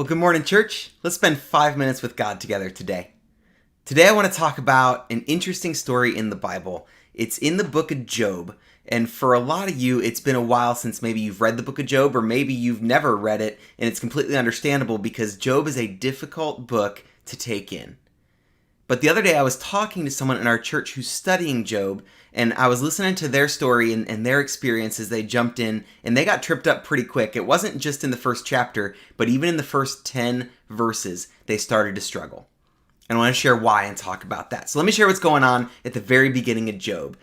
Well, good morning, church. Let's spend 5 minutes with God together today. Today, I want to talk about an interesting story in the Bible. It's in the book of Job. And for a lot of you, it's been a while since maybe you've read the book of Job, or maybe you've never read it, and it's completely understandable because Job is a difficult book to take in. But the other day, I was talking to someone in our church who's studying Job, and I was listening to their story and their experience as they jumped in, and they got tripped up pretty quick. It wasn't just in the first chapter, but even in the first 10 verses, they started to struggle. And I want to share why and talk about that. So let me share what's going on at the very beginning of Job.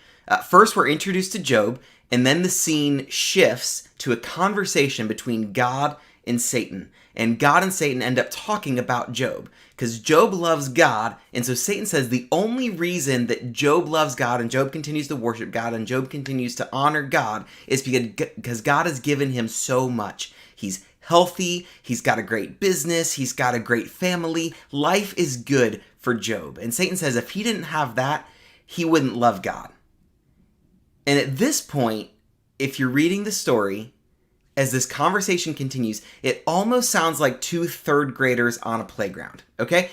First, we're introduced to Job, and then the scene shifts to a conversation between God and Satan. And God and Satan end up talking about Job because Job loves God. And so Satan says the only reason that Job loves God and Job continues to worship God and Job continues to honor God is because God has given him so much. He's healthy. He's got a great business. He's got a great family. Life is good for Job. And Satan says if he didn't have that, he wouldn't love God. And at this point, if you're reading the story, as this conversation continues, it almost sounds like two third graders on a playground, okay?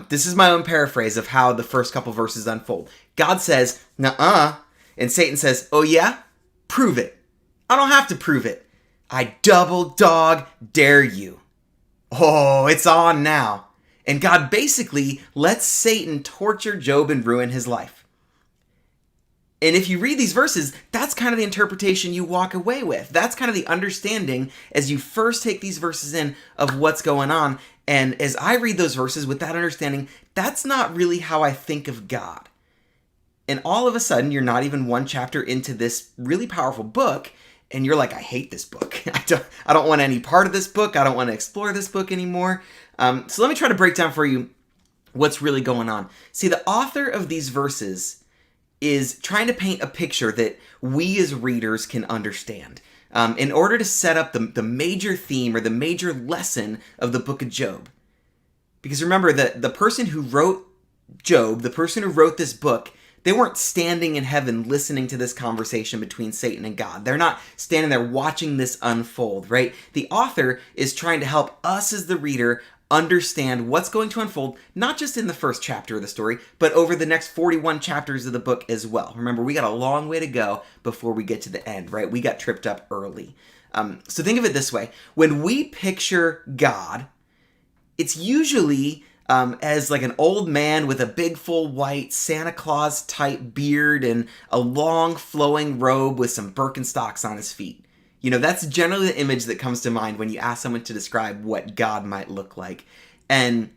This is my own paraphrase of how the first couple verses unfold. God says, nuh-uh, and Satan says, oh yeah? Prove it. I don't have to prove it. I double dog dare you. Oh, it's on now. And God basically lets Satan torture Job and ruin his life. And if you read these verses, that's kind of the interpretation you walk away with. That's kind of the understanding as you first take these verses in of what's going on. And as I read those verses with that understanding, that's not really how I think of God. And all of a sudden, you're not even one chapter into this really powerful book, and you're like, I hate this book. I don't want any part of this book. I don't want to explore this book anymore. So let me try to break down for you what's really going on. See, the author of these verses is trying to paint a picture that we as readers can understand in order to set up the major theme or the major lesson of the book of Job. Because remember, the person who wrote Job, the person who wrote this book, they weren't standing in heaven listening to this conversation between Satan and God. They're not standing there watching this unfold, right? The author is trying to help us as the reader understand what's going to unfold, not just in the first chapter of the story, but over the next 41 chapters of the book as well. Remember, we got a long way to go before we get to the end, right? We got tripped up early. So think of it this way. When we picture God, it's usually as like an old man with a big full white Santa Claus type beard and a long flowing robe with some Birkenstocks on his feet. You know, that's generally the image that comes to mind when you ask someone to describe what God might look like. And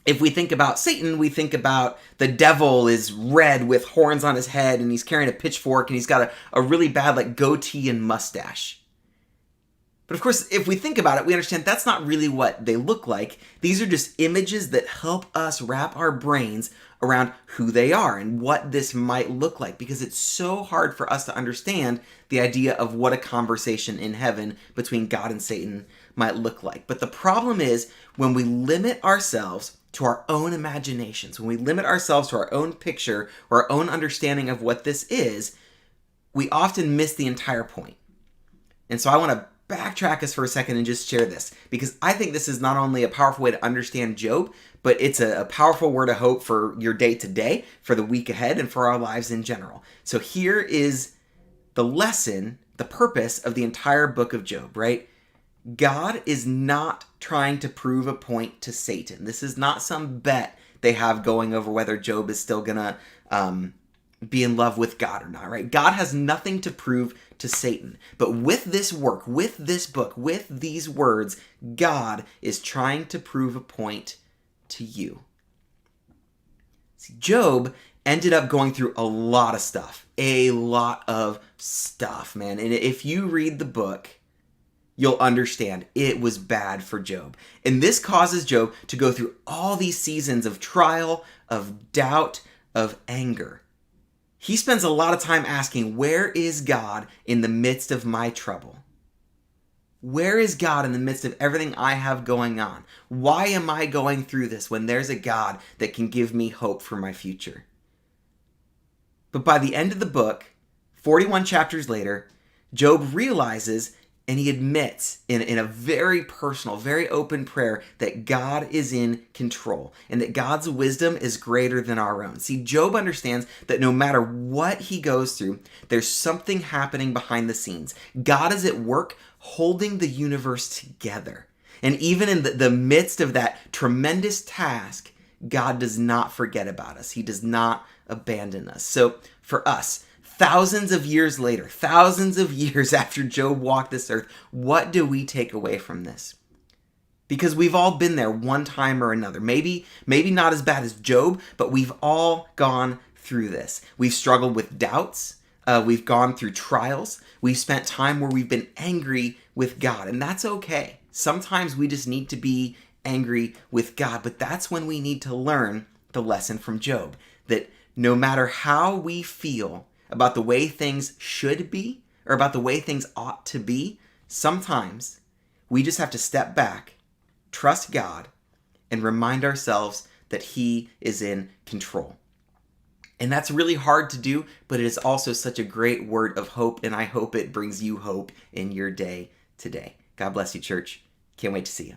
if we think about Satan, we think about the devil is red with horns on his head and he's carrying a pitchfork and he's got a really bad like goatee and mustache. But of course, if we think about it, we understand that's not really what they look like. These are just images that help us wrap our brains around who they are and what this might look like, because it's so hard for us to understand the idea of what a conversation in heaven between God and Satan might look like. But the problem is when we limit ourselves to our own imaginations, when we limit ourselves to our own picture or our own understanding of what this is, we often miss the entire point. And so I want to backtrack us for a second and just share this, because I think this is not only a powerful way to understand Job, but it's a powerful word of hope for your day to day, for the week ahead, and for our lives in general. So here is the lesson, the purpose of the entire book of Job, right? God is not trying to prove a point to Satan. This is not some bet they have going over whether Job is still gonna be in love with God or not, right? God has nothing to prove to Satan. But with this work, with this book, with these words, God is trying to prove a point to you. See, Job ended up going through a lot of stuff. Man. And if you read the book, you'll understand it was bad for Job. And this causes Job to go through all these seasons of trial, of doubt, of anger. He spends a lot of time asking, where is God in the midst of my trouble? Where is God in the midst of everything I have going on? Why am I going through this when there's a God that can give me hope for my future? But by the end of the book, 41 chapters later, Job realizes and he admits in a very personal, very open prayer that God is in control and that God's wisdom is greater than our own. See, Job understands that no matter what he goes through, there's something happening behind the scenes. God is at work holding the universe together. And even in the midst of that tremendous task, God does not forget about us. He does not abandon us. So for us, thousands of years later, thousands of years after Job walked this earth, what do we take away from this? Because we've all been there one time or another. Maybe not as bad as Job, but we've all gone through this. We've struggled with doubts. We've gone through trials. We've spent time where we've been angry with God, and that's okay. Sometimes we just need to be angry with God, but that's when we need to learn the lesson from Job, that no matter how we feel about the way things should be or about the way things ought to be, sometimes we just have to step back, trust God, and remind ourselves that He is in control. And that's really hard to do, but it is also such a great word of hope, and I hope it brings you hope in your day today. God bless you, church. Can't wait to see you.